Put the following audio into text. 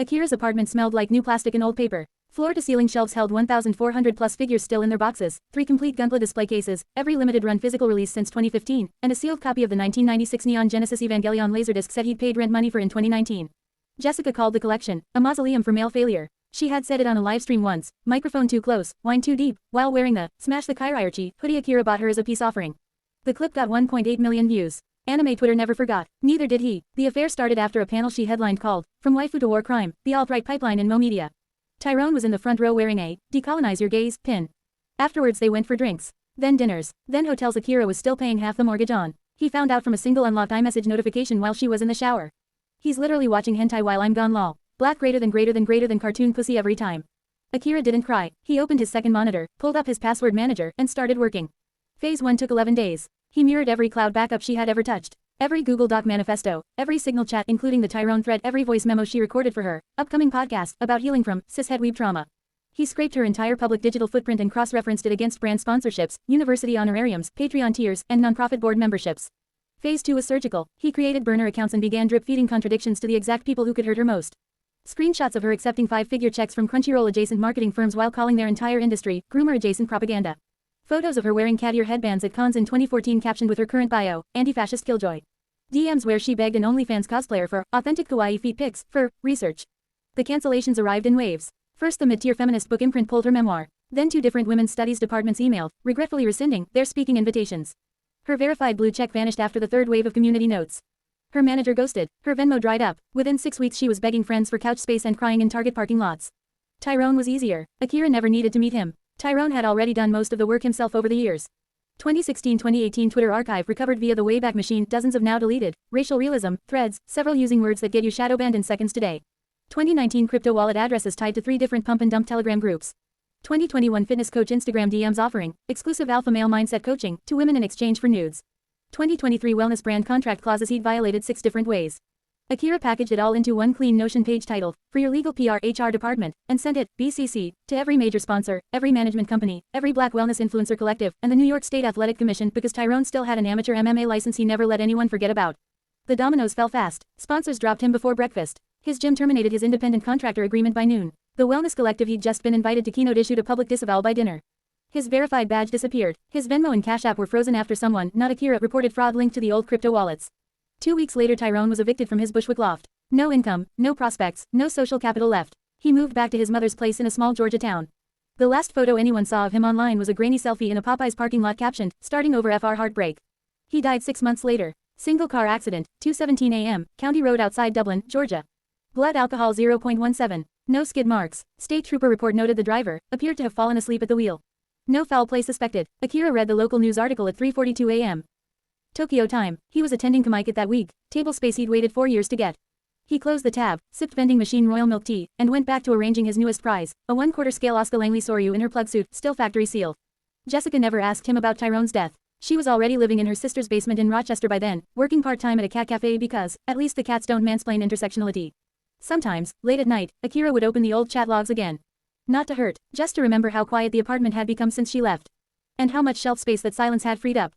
Akira's apartment smelled like new plastic and old paper. Floor-to-ceiling shelves held 1,400 plus figures still in their boxes, 3 complete Gunpla display cases, every limited-run physical release since 2015, and a sealed copy of the 1996 Neon Genesis Evangelion Laserdisc set he'd paid rent money for in 2019. Jessica called the collection a mausoleum for male failure. She had said it on a livestream once, microphone too close, wine too deep, while wearing the Smash the Kairaiarchi hoodie Akira bought her as a peace offering. The clip got 1.8 million views. Anime Twitter never forgot. Neither did he. The affair started after a panel she headlined called, From Waifu to War Crime, the alt-right pipeline in Mo Media. Tyrone was in the front row wearing a decolonize your gaze pin. Afterwards they went for drinks. Then dinners. Then hotels Akira was still paying half the mortgage on. He found out from a single unlocked iMessage notification while she was in the shower. He's literally watching hentai while I'm gone lol. Black greater than cartoon pussy every time. Akira didn't cry. He opened his second monitor, pulled up his password manager, and started working. Phase 1 took 11 days. He mirrored every cloud backup she had ever touched. Every Google Doc manifesto, every Signal chat including the Tyrone thread, every voice memo she recorded for her upcoming podcast about healing from cishet weeb trauma. He scraped her entire public digital footprint and cross-referenced it against brand sponsorships, university honorariums, Patreon tiers, and nonprofit board memberships. Phase 2 was surgical. He created burner accounts and began drip-feeding contradictions to the exact people who could hurt her most. Screenshots of her accepting 5-figure checks from Crunchyroll-adjacent marketing firms while calling their entire industry groomer-adjacent propaganda. Photos of her wearing cat ear headbands at cons in 2014 captioned with her current bio, anti-fascist killjoy. DMs where she begged an OnlyFans cosplayer for authentic kawaii feet pics for research. The cancellations arrived in waves. First the mid-tier feminist book imprint pulled her memoir. Then 2 different women's studies departments emailed, regretfully rescinding their speaking invitations. Her verified blue check vanished after the 3rd wave of community notes. Her manager ghosted. Her Venmo dried up. Within 6 weeks she was begging friends for couch space and crying in Target parking lots. Tyrone was easier. Akira never needed to meet him. Tyrone had already done most of the work himself over the years. 2016-2018 Twitter archive recovered via the Wayback Machine, dozens of now deleted, racial realism, threads, several using words that get you shadow banned in seconds today. 2019 crypto wallet addresses tied to 3 different pump and dump Telegram groups. 2021 fitness coach Instagram DMs offering exclusive alpha male mindset coaching to women in exchange for nudes. 2023 wellness brand contract clauses he'd violated 6 different ways. Akira packaged it all into one clean Notion page titled, For Your Legal PR HR Department, and sent it, BCC, to every major sponsor, every management company, every Black Wellness Influencer Collective, and the New York State Athletic Commission because Tyrone still had an amateur MMA license he never let anyone forget about. The dominoes fell fast. Sponsors dropped him before breakfast. His gym terminated his independent contractor agreement by noon. The Wellness Collective he'd just been invited to keynote issued a public disavowal by dinner. His verified badge disappeared. His Venmo and Cash App were frozen after someone, not Akira, reported fraud linked to the old crypto wallets. 2 weeks later Tyrone was evicted from his Bushwick loft. No income, no prospects, no social capital left. He moved back to his mother's place in a small Georgia town. The last photo anyone saw of him online was a grainy selfie in a Popeyes parking lot captioned, Starting over FR Heartbreak. He died 6 months later. Single car accident, 2:17 a.m., County Road outside Dublin, Georgia. Blood alcohol 0.17. No skid marks. State trooper report noted the driver appeared to have fallen asleep at the wheel. No foul play suspected. Akira read the local news article at 3:42 a.m. Tokyo time. He was attending Kamaikat that week, table space he'd waited 4 years to get. He closed the tab, sipped vending machine royal milk tea, and went back to arranging his newest prize, a 1/4 scale Oscar Langley Soryu in her plug suit, still factory sealed. Jessica never asked him about Tyrone's death. She was already living in her sister's basement in Rochester by then, working part-time at a cat cafe because, at least the cats don't mansplain intersectionality. Sometimes, late at night, Akira would open the old chat logs again. Not to hurt, just to remember how quiet the apartment had become since she left. And how much shelf space that silence had freed up.